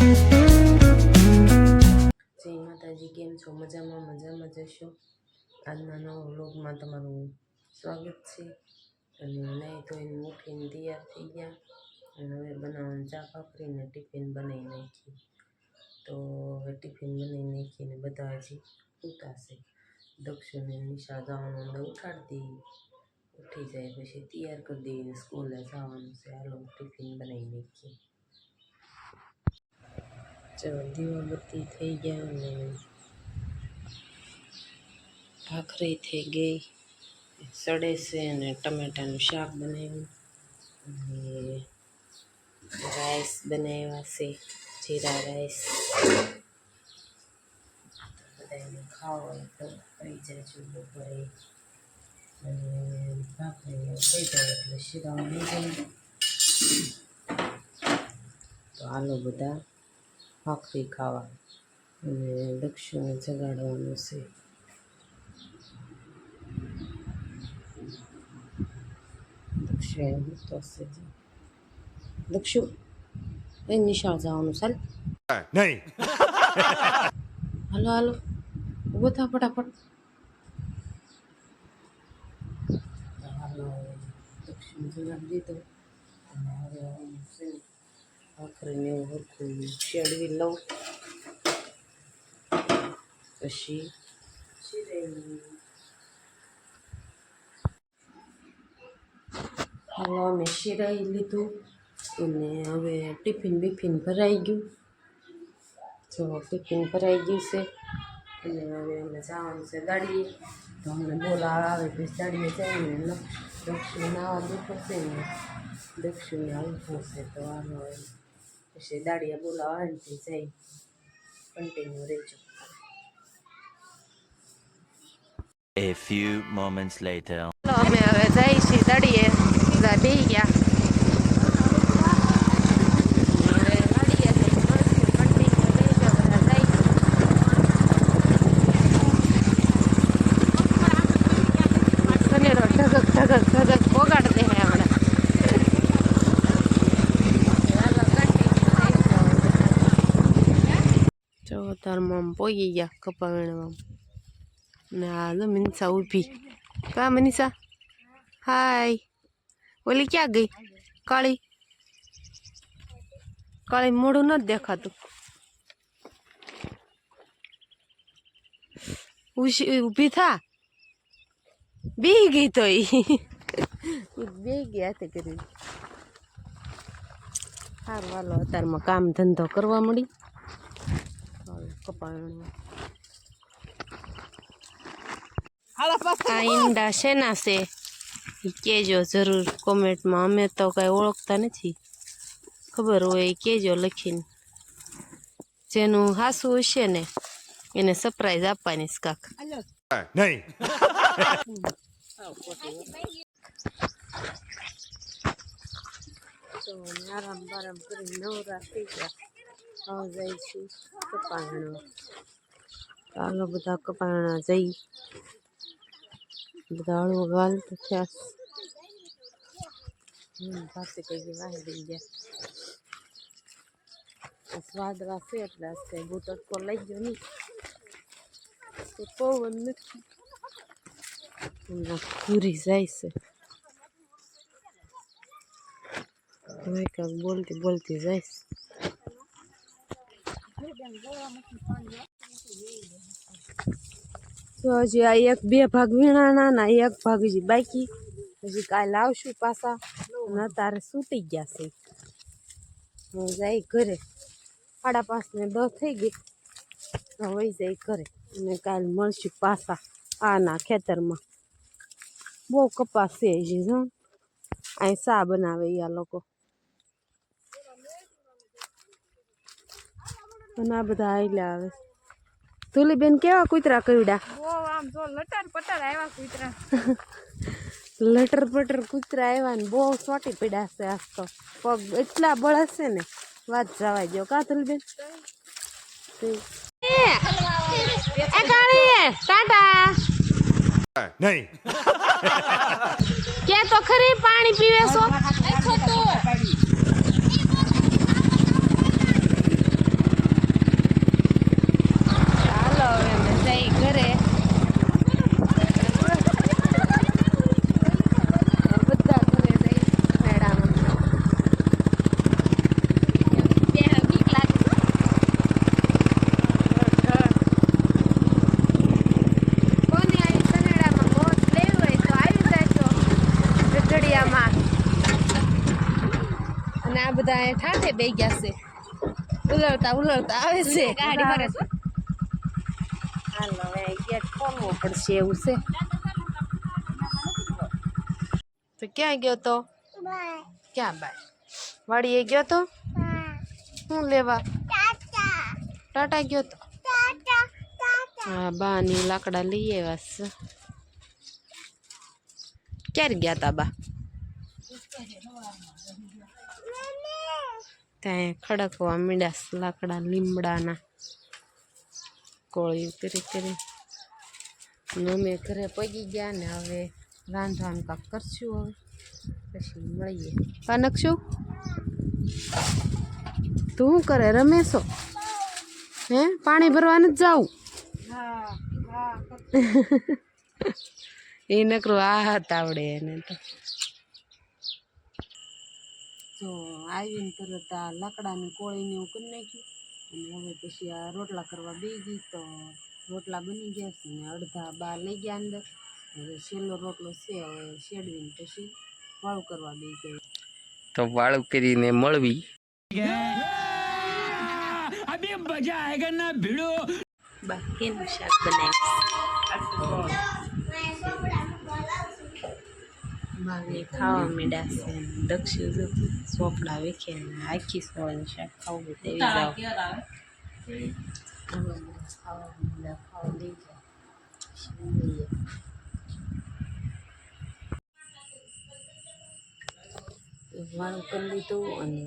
જય માતાજી, કેમ છો? મજામાં જશો? આજના નવા વ્લોગમાં તમારું સ્વાગત છે. અને નહીં તો એને ઉઠીને તૈયાર થઈ ગયા અને હવે બનાવવાનું ચા ભાખરીને ટિફિન બનાવી નાખી. તો હવે ટિફિન બનાવી નાખીને બધા હજી ઉતારશે. દક્ષુને નિશા જવાનું અંદર ઉઠાડી દઈએ, ઉઠી જાય પછી તૈયાર કરી દઈએ, સ્કૂલે જવાનું છે. હાલો ટિફિન બનાવી નાખીએ. ચલો દીવાબત્તી થઈ ગયા અને ભાખરી થઈ ગઈ, સડે છે અને ટમેટાનું શાક બનાવ્યું અને રાઈસ બનાવ્યા છે, જીરા રાઈસ. બધાને ખાવા હોય તો થઈ જાય છે બપોરે. અને ભાખરી થઈ જાય એટલે શીરાઓ લઈ જાય. તો હાલો બધા ભાખરી ખાવા અને દક્ષુને જગાડવાનું છે. દક્ષુ એ નિશાળ જવાનું ચાલ નહીં. હાલો હાલો ઉભો થા ફટાફટ. હાલો દક્ષિણ જગાડી દીધો અને હવે ભાખરીને એવું હરખું શેડવી લઉં પછી શીરાઈ. હાલો અમે શીરાઈ લીધું અને હવે ટિફિન બિફિન ભરાઈ ગયું. જો ટિફિન ભરાઈ ગયું છે અને હવે અમે જવાનું છે ગાડીએ. તો અમને બોલાવા આવે પછી ગાડીએ જઈને દક્ષિણ નાવા દુખો છે ને દક્ષિણને હલવું છે. તો હાલો પછી દાડિયા બોલાવા આવે ને જઈ કન્ટિન્યુ રહેજો. A few moments later. અમે હવે જઈ છીએ દાડીએ, બધા બેસી ગયા. ધગક પોગાડ દે હમણાં. જો તારમાં પોગી ગયા કપા વીણવામાં ને હાલો મનીષા ઊભી. કા મનીષા? હાય. ઓલી ક્યાં ગઈ? કાળી કાળી મોઢું નથી દેખાતું. ઊભી થા. બેહી ગઈ તો બે ગયા તે કરી. સારું હાલો અત્યારમાં કામ ધંધો કરવા મળી. કપાળમાં આ ઈંડા શેના છે કહેજો જરૂર કોમેન્ટમાં. અમે તો કાંઈ ઓળખતા નથી, ખબર હોય એ કહેજો લખીને. જેનું હાસું હશે ને એને સરપ્રાઈઝ આપવાની છે કાક. નહીં તો આરામ બારામ કરીને નવરા થઈ ગયા. હવે જઈશું કપાણવા. ચાલો બધા કપાણવા જઈ. બધા હળવો ગાલ તો થયા. પાસે કઈ વાહી દઈ ગયા. સ્વાદરા છે એટલે કઈ બહુ તડકો લઈ ગયો નહીં. પવન નથી, પૂરી જાય છે. હવે કાંક બોલતી બોલતી જાય છે. તો હજી આ એક બે ભાગ વીણાના ના એક ભાગ હજી બાકી. હજી કાલે આવશું પાછા. તારે સૂતી ગયા છે. હું જાય ઘરે. 5:30 થઈ ગઈ. હવે જાય ઘરે અને કાલે મળશું પાછા આના ખેતરમાં. બહુ કપાસ છે હજી. જો અહીં ચા બનાવે આ લોકો અને આ બધા આયલા આવે. ધુલીબેન કેવા કૂતરા કવડા? લટર પટર આવ્યા કૂતરા. લટર પટર કૂતરા આવ્યા ને બહુ સોટી પડ્યા છે. આજ તો પગ એટલા બળશે ને વાત જવા દો. કા ધુલીબેન? ટાટા નહીં કે તો ખરી પાણી પીવે છો? બધા એ ઠાઠે બે ગયા છે ઉલળતા આવે છે ગાડી ફરે છે હાલ હવે ગેટ ખોલવો પડશે એવું છે તો ક્યાં ગયો તો ક્યાં બાય વાડીએ ગયો તો શું લેવા ટાટા ગયો તો હા બા ની લાકડા લઈ આવ્યા છે ક્યારે ગયા તા બા ત્યાં ખડકવા મીડાસ લાકડા લીમડાના કોળિયું કરી કરી અમે ઘરે પગી ગયા ને હવે રાંધવાનું કાંક કરશું હવે પછી મળીએ કાનકશું તું શું કરે રમેશો હે પાણી ભરવાનું જ જાવું એ નકરું આ હાથ આવડે એને તો જો આવીને તરત આ લાકડાની કોળીને એવું કરી નાખ્યું અને હવે પછી આ રોટલા કરવા બેસી ગઈ તો રોટલા બની ગયા છે ને અડધા બા લઈ ગયા અંદર હવે છેલ્લો રોટલો છે હવે શેડવીને પછી વાળું કરવા બેસી ગઈ તો વાળું કરીને મળવી બાકીનું શાક બનાવ્યું ભાગે ખાવા માંડ્યા છે દક્ષિણ જો સોપડા વેખે આખી સોળનું શાક ખાવું હોય તેવી જાવ ખાવા લઈ જાય વાળું કરી લીધું અને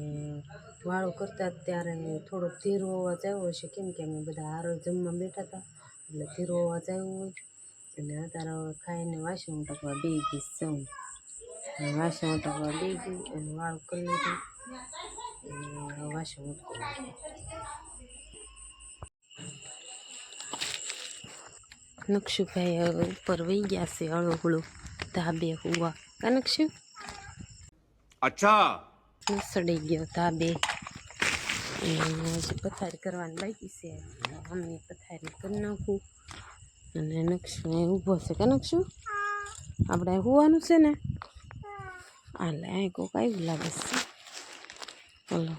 વાળું કરતા ત્યારે થોડોક ધીરો અવાજ આવ્યો હશે કેમ કે અમે બધા હારો જમવા બેઠા હતા એટલે ધીરો અવાજ આવ્યો હોય એટલે અત્યારે ખાઈને વાસણ ઉટકવા બે ગઈ જવું વાસણ ઉટકવા બે ગઈ અને વાળું કરી લીધું અને વાસણ ઉટકી નકશુભાઈ ઉપર વહી ગયા છે હળું ધાબે હુવા કા નકશુ अच्छा સડી ગયો ધાબે હજી પથારી કરવાની બાકી છે અમે પથારી કરી નાખું અને નકશુ અહીં ઊભો છે કે નકશુ આપણે હોવાનું છે ને હાલે અહીં કોઈક આવ્યું લાગે છે બોલો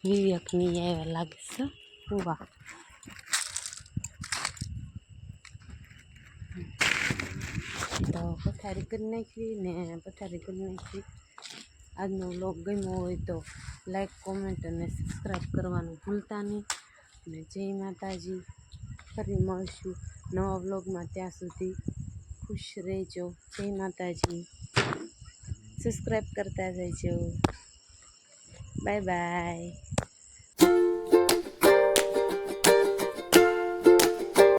વિવેકની આવ્યા લાગે છે હોવા તો પથારી કરી નાખી ને આજનો વ્લોગ ગમ્યો હોય તો લાઈક કોમેન્ટ અને સબસ્ક્રાઈબ કરવાનું ભૂલતા નહીં અને જય માતાજી ફરી મળશું નવા વ્લોગમાં ત્યાં સુધી ખુશ રહેજો જય માતાજી સબસ્ક્રાઈબ કરતા જજો બાય બાય